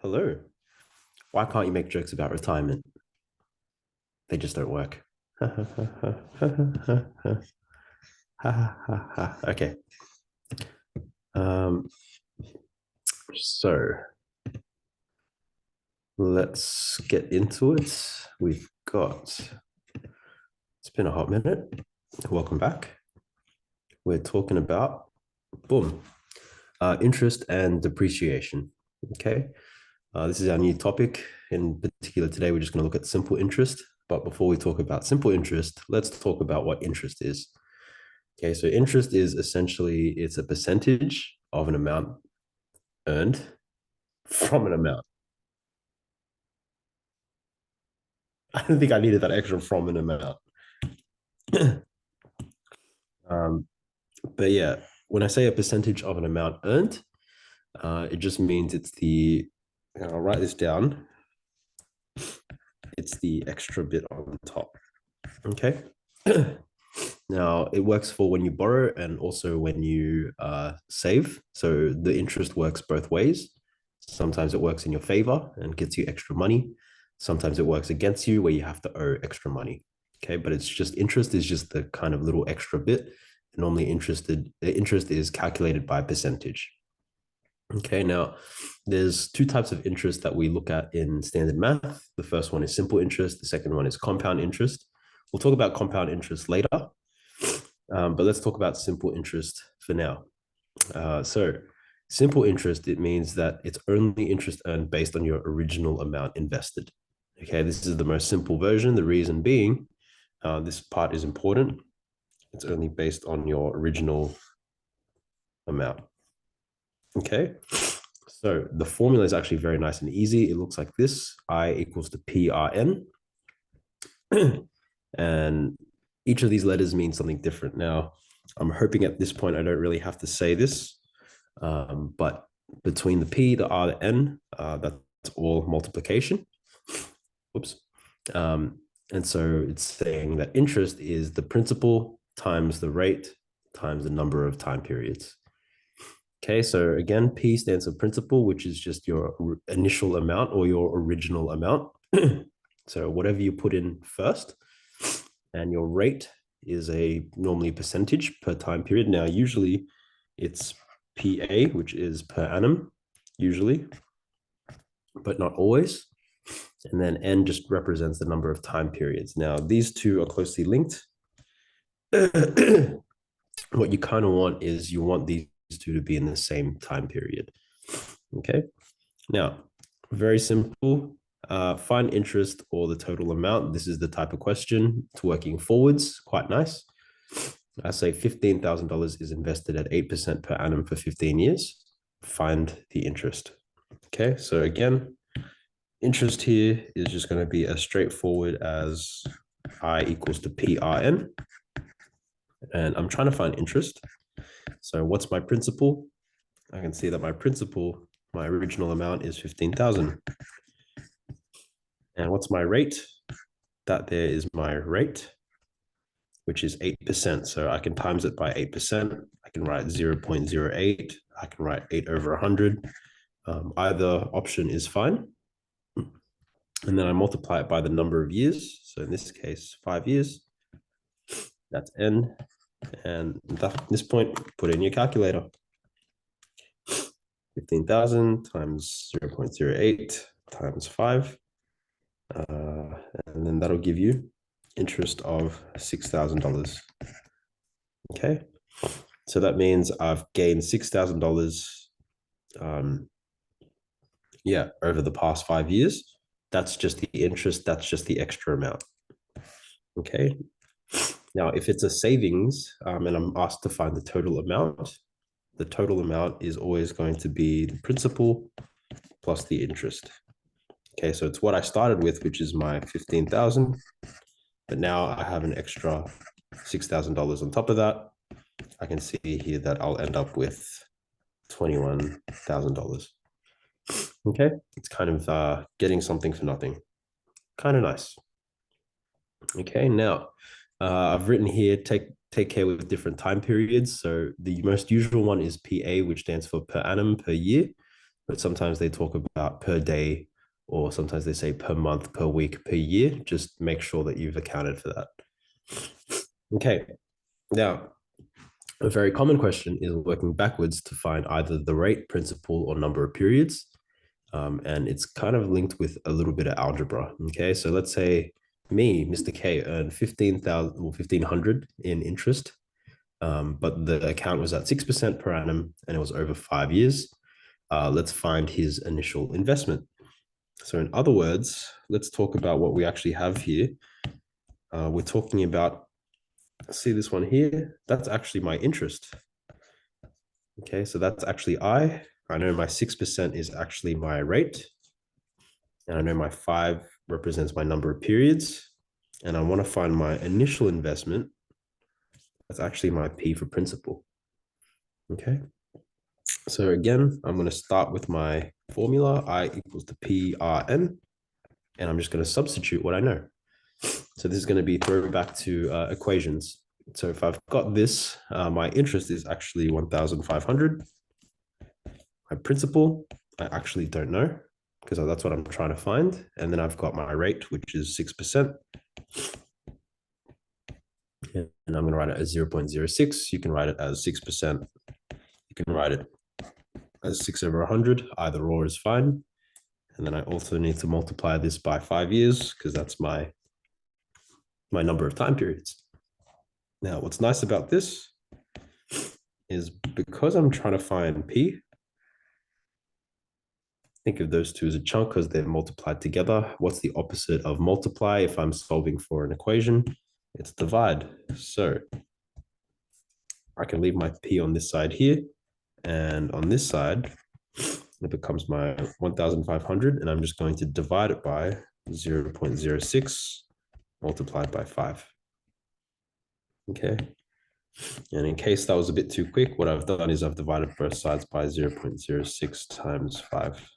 Hello. Why can't you make jokes about retirement? They just don't work. Okay. Um, so let's get into it. We've got, it's been a hot minute. Welcome back. We're talking about, boom, interest and depreciation. Okay. This is our new topic. In particular, today we're just going to look at simple interest. But before we talk about simple interest, let's talk about what interest is. Okay, so interest is essentially it's a percentage of an amount earned from an amount. I don't think I needed that extra from an amount. um, but yeah, when I say a percentage of an amount earned, it just means it's the, I'll write this down, it's the extra bit on top. Okay. Now, it works for when you borrow and also when you save. So the interest works both ways. Sometimes it works in your favor and gets you extra money. Sometimes it works against you where you have to owe extra money. Okay, but it's just interest is just the kind of little extra bit. Normally, the interest is calculated by percentage. Okay, now there's two types of interest that we look at in standard math. The first one is simple interest. The second one is compound interest. We'll talk about compound interest later, but let's talk about simple interest for now. So simple interest, it means that it's only interest earned based on your original amount invested. Okay, this is the most simple version. The reason being, this part is important. It's only based on your original amount. Okay, so the formula is actually very nice and easy. It looks like this: I equals to PRN. And each of these letters means something different. Now, I'm hoping at this point I don't really have to say this, but between the P, the R, the N, that's all multiplication. Whoops. And so it's saying that interest is the principal times the rate times the number of time periods. Okay, so again, P stands for principal, which is just your initial amount or your original amount. So whatever you put in first, and your rate is a normally percentage per time period. Now, usually it's PA, which is per annum, usually, but not always. And then N just represents the number of time periods. Now, these two are closely linked. What you kind of want is you want these two to be in the same time period. Okay. Now, very simple. Find interest or the total amount. This is the type of question. It's working forwards. Quite nice. I say $15,000 is invested at 8% per annum for 15 years. Find the interest. Okay. So again, interest here is just going to be as straightforward as I equals to PRN. And I'm trying to find interest. So what's my principal? I can see that my principal, my original amount is 15,000. And what's my rate? That there is my rate, which is 8%. So I can times it by 8%. I can write 0.08. I can write 8 over 100. Either option is fine. And then I multiply it by the number of years. So in this case, 5 years. That's N. And at this point, put in your calculator. 15,000 times 0.08 times 5. And then that'll give you interest of $6,000. Okay. So that means I've gained $6,000 over the past 5 years. That's just the interest. That's just the extra amount. Okay. Now, if it's a savings and I'm asked to find the total amount is always going to be the principal plus the interest. Okay, so it's what I started with, which is my 15,000, but now I have an extra $6,000 on top of that. I can see here that I'll end up with $21,000. Okay, it's kind of getting something for nothing. Kind of nice. Okay, now I've written here, take care with different time periods. So the most usual one is PA, which stands for per annum per year. but sometimes they talk about per day, or sometimes they say per month, per week, per year. Just make sure that you've accounted for that. Okay, now a very common question is working backwards to find either the rate, principal, or number of periods. And it's kind of linked with a little bit of algebra. Okay, so let's say me, Mr. K, earned 15,000 or 1,500 in interest, but the account was at 6% per annum and it was over 5 years. Let's find his initial investment. So, in other words, let's talk about what we actually have here. We're talking about, see this one here? That's actually my interest. Okay, so that's actually I. I know my 6% is actually my rate. And I know my 5 represents my number of periods. And I want to find my initial investment. That's actually my P for principal. Okay. So again, I'm going to start with my formula. I equals to PRN. And I'm just going to substitute what I know. So this is going to be throwback to equations. So if I've got this, my interest is actually 1,500. My principal, I actually don't know because that's what I'm trying to find. And then I've got my rate, which is 6%. And I'm going to write it as 0.06. You can write it as 6%. You can write it as 6 over 100. Either or is fine. And then I also need to multiply this by 5 years because that's my number of time periods. Now, what's nice about this is because I'm trying to find P, think of those two as a chunk because they're multiplied together. What's the opposite of multiply if I'm solving for an equation? It's divide. So I can leave my P on this side here. And on this side, it becomes my 1,500. And I'm just going to divide it by 0.06 multiplied by 5. Okay. And in case that was a bit too quick, what I've done is I've divided both sides by 0.06 times 5.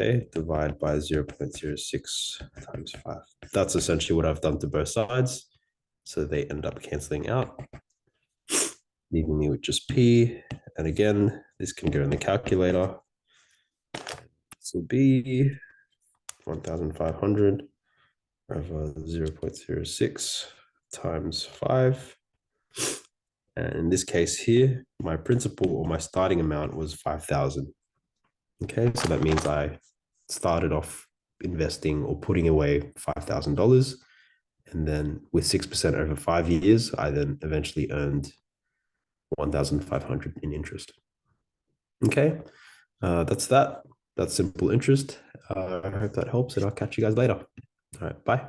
Okay, divide by 0.06 times 5. That's essentially what I've done to both sides. So they end up canceling out, leaving me with just P. And again, this can go in the calculator. This will be 1,500 over 0.06 times 5. And in this case here, my principal or my starting amount was 5,000. Okay, so that means I started off investing or putting away $5,000. And then with 6% over 5 years, I then eventually earned 1,500 in interest. Okay, that's that. That's simple interest. I hope that helps, and I'll catch you guys later. All right, bye.